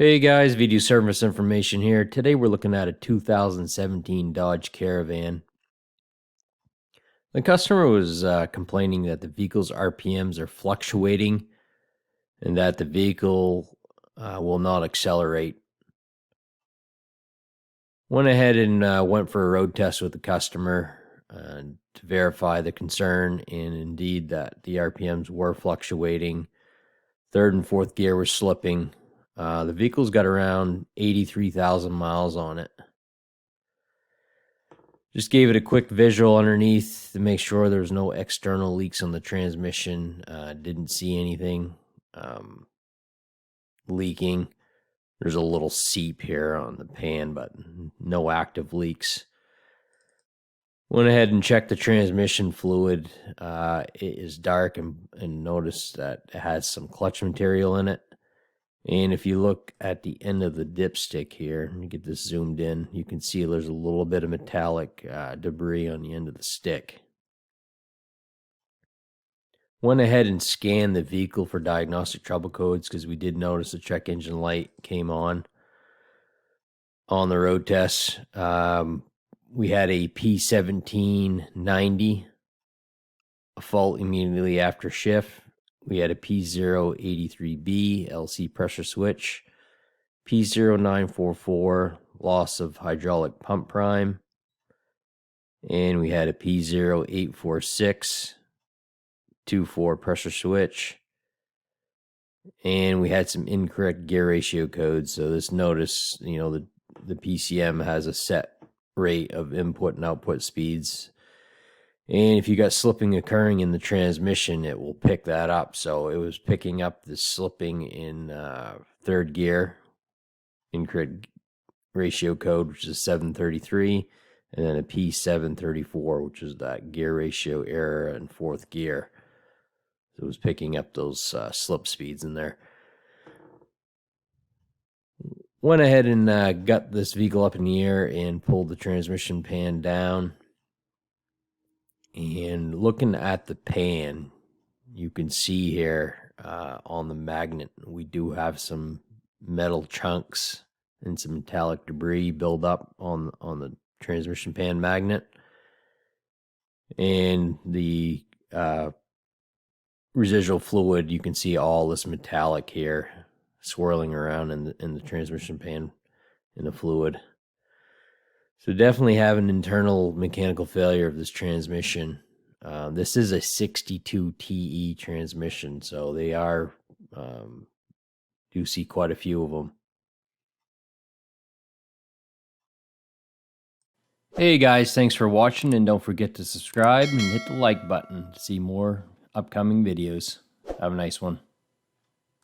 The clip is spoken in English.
Hey guys, video service information here. Today we're looking at a 2017 Dodge Caravan. The customer was complaining that the vehicle's RPMs are fluctuating and that the vehicle will not accelerate. Went ahead and went for a road test with the customer to verify the concern, and indeed that the RPMs were fluctuating. Third and fourth gear were slipping. The vehicle's got around 83,000 miles on it. Just gave it a quick visual underneath to make sure there was no external leaks on the transmission. Didn't see anything leaking. There's a little seep here on the pan, but no active leaks. Went ahead and checked the transmission fluid. It is dark and noticed that it has some clutch material in it. And if you look at the end of the dipstick here, and get this zoomed in, you can see there's a little bit of metallic debris on the end of the stick. Went ahead and scanned the vehicle for diagnostic trouble codes because we did notice the check engine light came on the road test. We had a P0733, a fault immediately after shift. We had a P0733B LC pressure switch, P0944 loss of hydraulic pump prime, and we had a P0846 24 pressure switch, and we had some incorrect gear ratio codes. So this notice, the PCM has a set rate of input and output speeds. And if you got slipping occurring in the transmission, it will pick that up. So it was picking up the slipping in third gear, incorrect ratio code, which is 733, and then a P0734, which is that gear ratio error in fourth gear. So it was picking up those slip speeds in there. Went ahead and got this vehicle up in the air and pulled the transmission pan down. And looking at the pan, you can see here on the magnet, we do have some metal chunks and some metallic debris build up on the transmission pan magnet. And the residual fluid, you can see all this metallic here swirling around in the transmission pan in the fluid. So definitely have an internal mechanical failure of this transmission. This is a 62 TE transmission, so they do see quite a few of them. Hey guys, thanks for watching, and don't forget to subscribe and hit the like button to see more upcoming videos. Have a nice one.